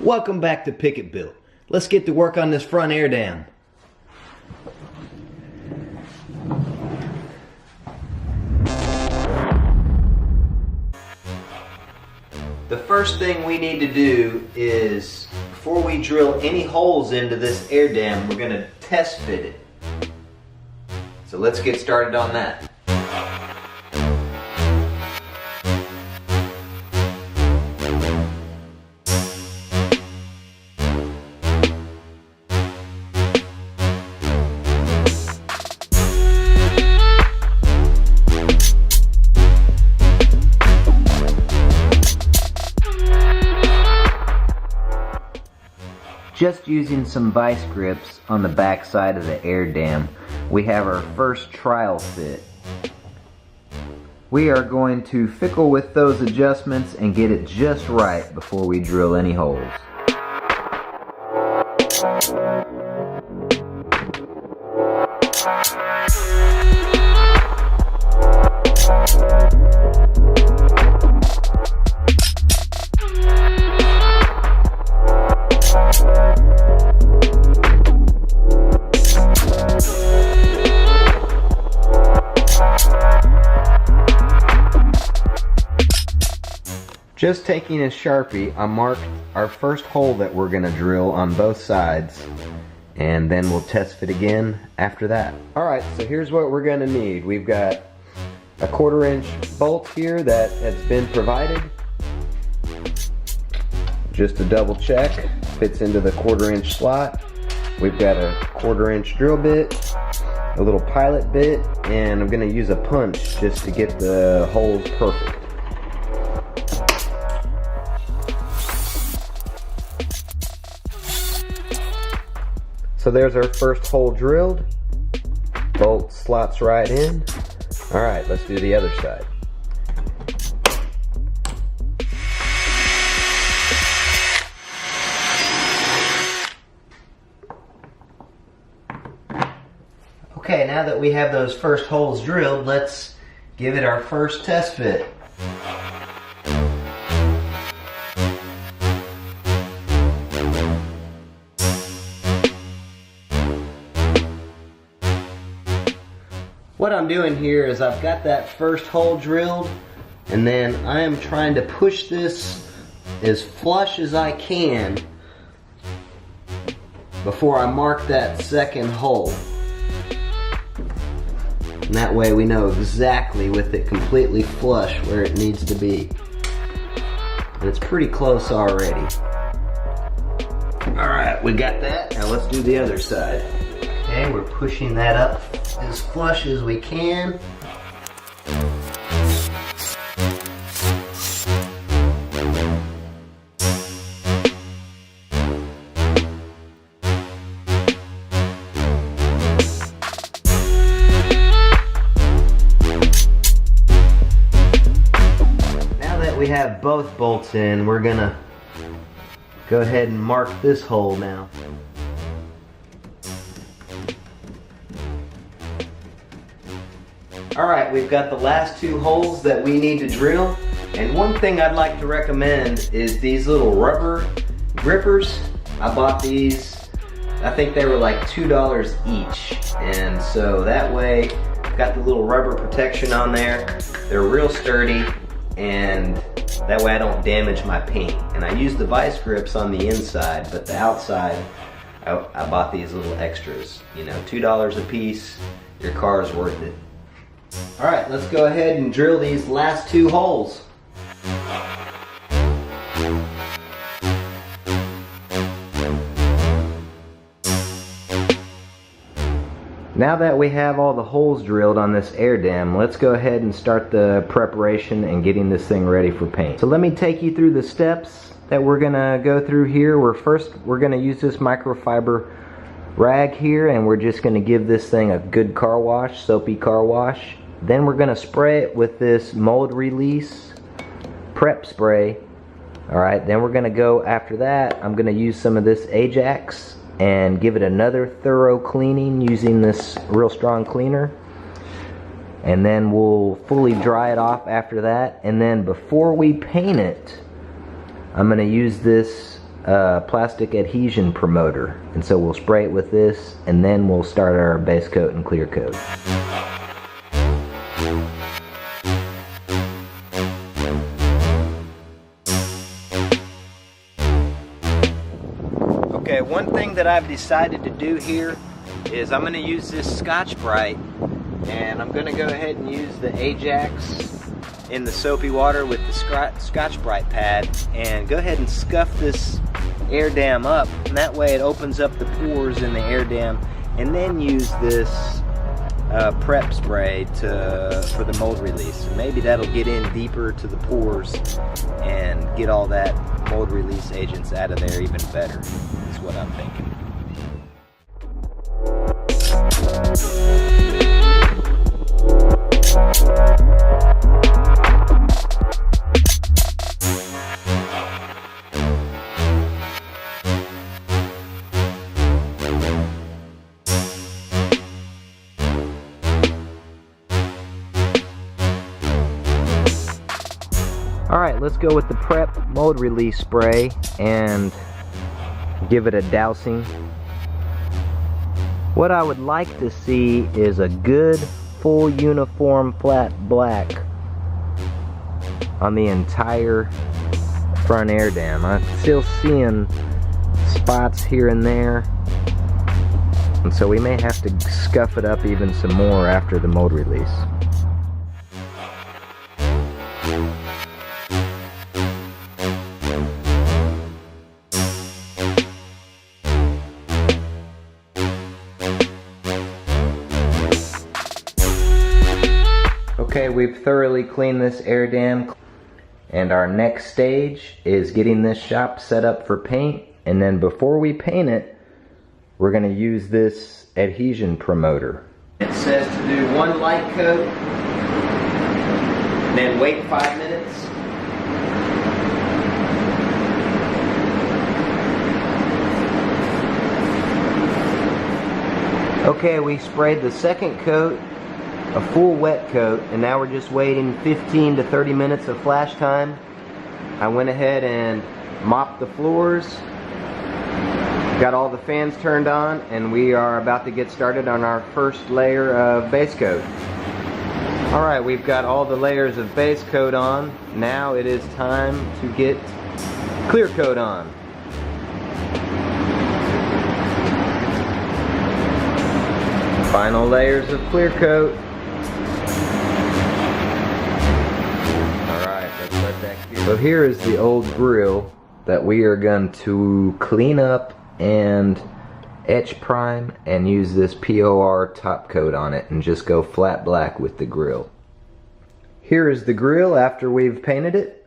Welcome back to Picket Built. Let's get to work on this front air dam. The first thing we need to do is, before we drill any holes into this air dam, we're going to test fit it. So let's get started on that. Just using some vice grips on the back side of the air dam, we have our first trial fit. We are going to fickle with those adjustments and get it just right before we drill any holes. Just taking a Sharpie, I marked our first hole that we're going to drill on both sides, and then we'll test fit again after that. Alright, so here's what we're going to need. We've got a 1/4 inch bolt here that has been provided. Just to double check, fits into the 1/4 inch slot. We've got a 1/4 inch drill bit, a little pilot bit, and I'm going to use a punch just to get the holes perfect. So there's our first hole drilled. Bolt slots right in. Alright, let's do the other side. Okay, now that we have those first holes drilled, let's give it our first test fit. What I'm doing here is I've got that first hole drilled, and then I am trying to push this as flush as I can before I mark that second hole. And that way we know exactly with it completely flush where it needs to be. And it's pretty close already. Alright, we got that. Now let's do the other side. Okay, we're pushing that up as flush as we can. Now that we have both bolts in, we're gonna go ahead and mark this hole now. Alright, we've got the last two holes that we need to drill, and one thing I'd like to recommend is these little rubber grippers. I bought these, I think they were like $2 each, and so that way I've got the little rubber protection on there. They're real sturdy, and that way I don't damage my paint. And I use the vice grips on the inside, but the outside I bought these little extras. You know, $2 a piece, your car is worth it. Alright, let's go ahead and drill these last two holes. Now that we have all the holes drilled on this air dam, let's go ahead and start the preparation and getting this thing ready for paint. So let me take you through the steps that we're gonna go through here. We're gonna use this microfiber rag here, and we're just gonna give this thing a good car wash, soapy car wash. Then we're gonna spray it with this mold release prep spray. Alright, then we're gonna go after that. I'm gonna use some of this Ajax and give it another thorough cleaning using this real strong cleaner. And then we'll fully dry it off after that. And then before we paint it, I'm gonna use this plastic adhesion promoter. And so we'll spray it with this, and then we'll start our base coat and clear coat. Okay, one thing that I've decided to do here is I'm going to use this Scotch-Brite, and I'm going to go ahead and use the Ajax in the soapy water with the Scotch-Brite pad, and go ahead and scuff this air dam up, and that way it opens up the pores in the air dam, and then use this prep spray for the mold release. And maybe that'll get in deeper to the pores and get all that mold release agents out of there even better, is what I'm thinking. Alright, let's go with the prep mold release spray and give it a dousing. What I would like to see is a good full uniform flat black on the entire front air dam. I'm still seeing spots here and there, and so we may have to scuff it up even some more after the mold release. Okay, we've thoroughly cleaned this air dam, and our next stage is getting this shop set up for paint. And then before we paint it, we're going to use this adhesion promoter. It says to do one light coat, then wait 5 minutes. Okay, we sprayed the second coat, a full wet coat, and now we're just waiting 15 to 30 minutes of flash time. I went ahead and mopped the floors, got all the fans turned on, and we are about to get started on our first layer of base coat. Alright, we've got all the layers of base coat on. Now it is time to get clear coat on. Final layers of clear coat. So here is the old grill that we are going to clean up and etch prime and use this POR top coat on it and just go flat black with the grill. Here is the grill after we've painted it.